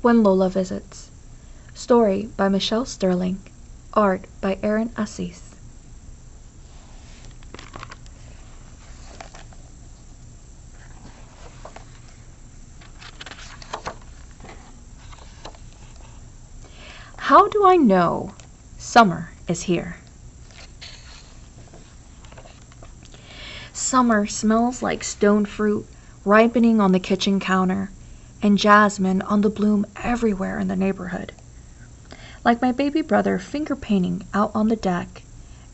When Lola Visits. Story by Michelle Sterling. Art by Aaron Asis. How do I know summer is here? Summer smells like stone fruit ripening on the kitchen counter and jasmine on the bloom everywhere in the neighborhood. Like my baby brother finger painting out on the deck,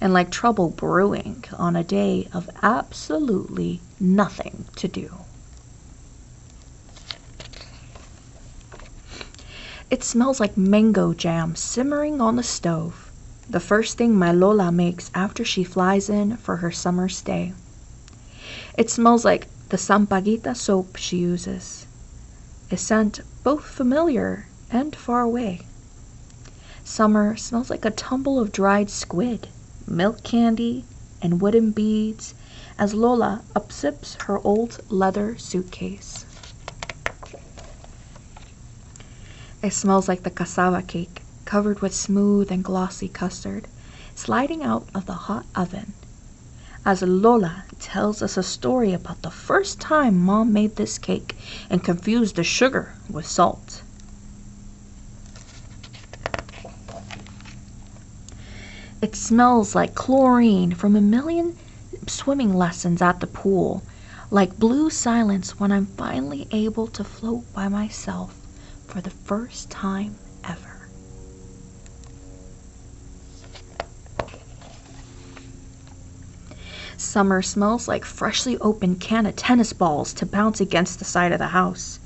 and like trouble brewing on a day of absolutely nothing to do. It smells like mango jam simmering on the stove, the first thing my Lola makes after she flies in for her summer stay. It smells like the sampaguita soap she uses, a scent both familiar and far away. Summer smells like a tumble of dried squid, milk candy, and wooden beads as Lola upsips her old leather suitcase. It smells like the cassava cake, covered with smooth and glossy custard, sliding out of the hot oven, as Lola tells us a story about the first time Mom made this cake and confused the sugar with salt. It smells like chlorine from a million swimming lessons at the pool, like blue silence when I'm finally able to float by myself for the first time ever. Summer smells like freshly opened can of tennis balls to bounce against the side of the house,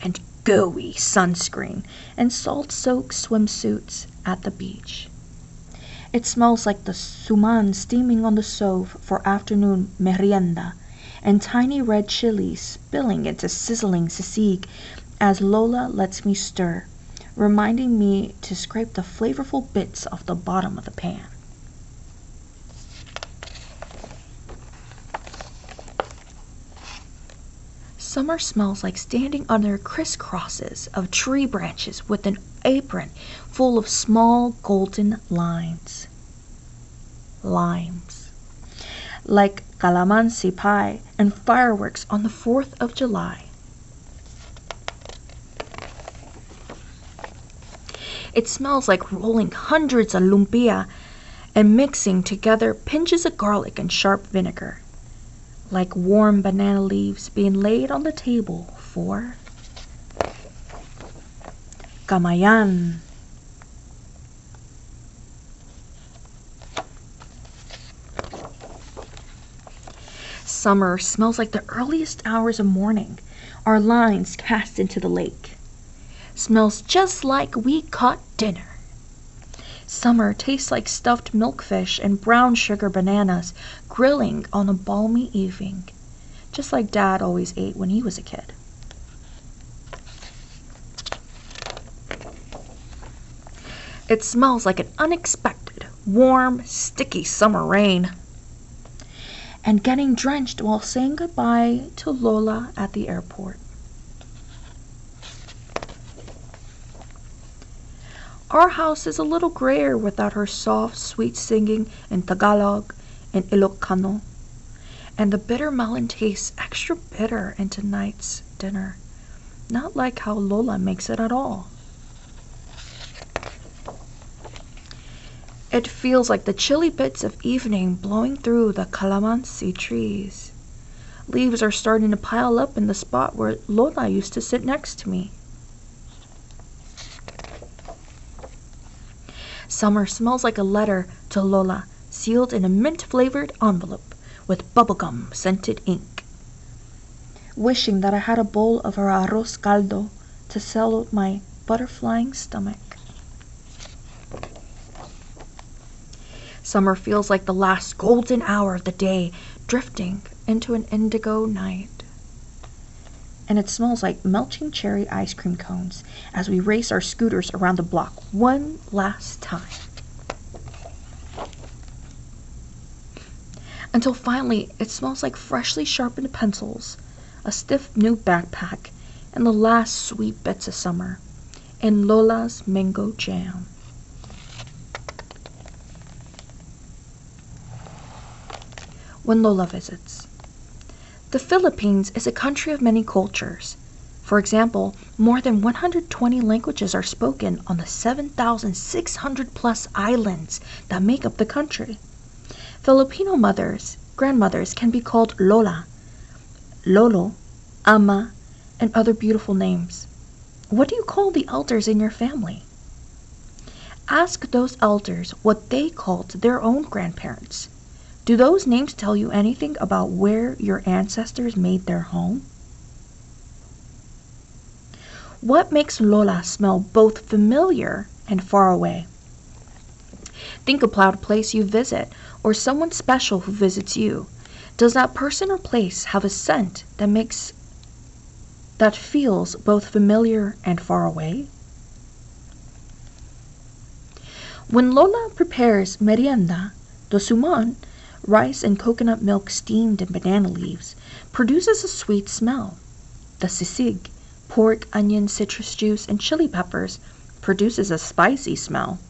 and gooey sunscreen and salt-soaked swimsuits at the beach. It smells like the suman steaming on the stove for afternoon merienda, and tiny red chilies spilling into sizzling sisig as Lola lets me stir, reminding me to scrape the flavorful bits off the bottom of the pan. Summer smells like standing under crisscrosses of tree branches with an apron full of small golden limes. Like calamansi pie and fireworks on the 4th of July. It smells like rolling hundreds of lumpia and mixing together pinches of garlic and sharp vinegar. Like warm banana leaves being laid on the table for kamayan. Summer smells like the earliest hours of morning, our lines cast into the lake. Smells just like we caught dinner. Summer tastes like stuffed milkfish and brown sugar bananas grilling on a balmy evening, just like Dad always ate when he was a kid. It smells like an unexpected, warm, sticky summer rain. And getting drenched while saying goodbye to Lola at the airport. Our house is a little grayer without her soft, sweet singing in Tagalog and Ilocano, and the bitter melon tastes extra bitter in tonight's dinner, not like how Lola makes it at all. It feels like the chilly bits of evening blowing through the calamansi trees. Leaves are starting to pile up in the spot where Lola used to sit next to me. Summer smells like a letter to Lola, sealed in a mint-flavored envelope with bubblegum scented ink. Wishing that I had a bowl of her arroz caldo to settle my butterflying stomach. Summer feels like the last golden hour of the day, drifting into an indigo night. And it smells like melting cherry ice cream cones as we race our scooters around the block one last time. Until finally it smells like freshly sharpened pencils, a stiff new backpack, and the last sweet bits of summer, and Lola's mango jam. When Lola visits. The Philippines is a country of many cultures. For example, more than 120 languages are spoken on the 7,600 plus islands that make up the country. Filipino grandmothers can be called Lola, Lolo, Ama, and other beautiful names. What do you call the elders in your family? Ask those elders what they called their own grandparents. Do those names tell you anything about where your ancestors made their home? What makes Lola smell both familiar and far away? Think about a place you visit or someone special who visits you. Does that person or place have a scent that feels both familiar and far away? When Lola prepares merienda, the suman, rice and coconut milk steamed in banana leaves, produces a sweet smell. The sisig, pork, onion, citrus juice, and chili peppers, produces a spicy smell.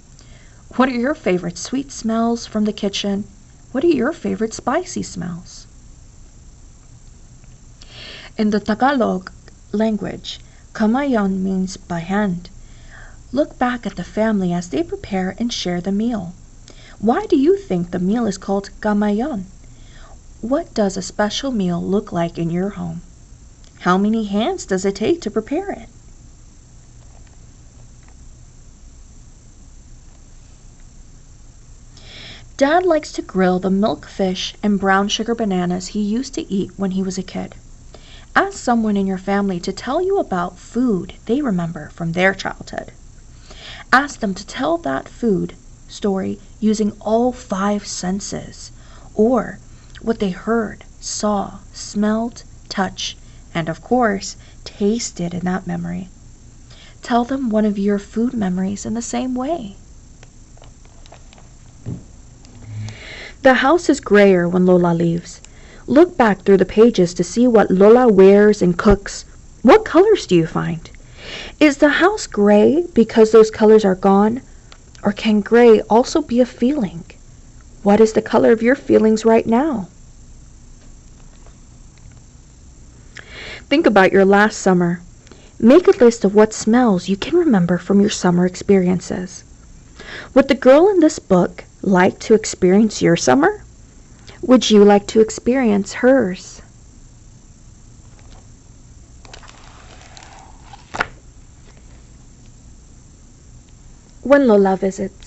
What are your favorite sweet smells from the kitchen? What are your favorite spicy smells? In the Tagalog language, kamayan means by hand. Look back at the family as they prepare and share the meal. Why do you think the meal is called kamayan? What does a special meal look like in your home? How many hands does it take to prepare it? Dad likes to grill the milk fish and brown sugar bananas he used to eat when he was a kid. Ask someone in your family to tell you about food they remember from their childhood. Ask them to tell that food story using all 5 senses, or what they heard, saw, smelled, touched, and of course, tasted in that memory. Tell them one of your food memories in the same way. The house is grayer when Lola leaves. Look back through the pages to see what Lola wears and cooks. What colors do you find? Is the house gray because those colors are gone? Or can gray also be a feeling? What is the color of your feelings right now? Think about your last summer. Make a list of what smells you can remember from your summer experiences. Would the girl in this book like to experience your summer? Would you like to experience hers? When Lola visits.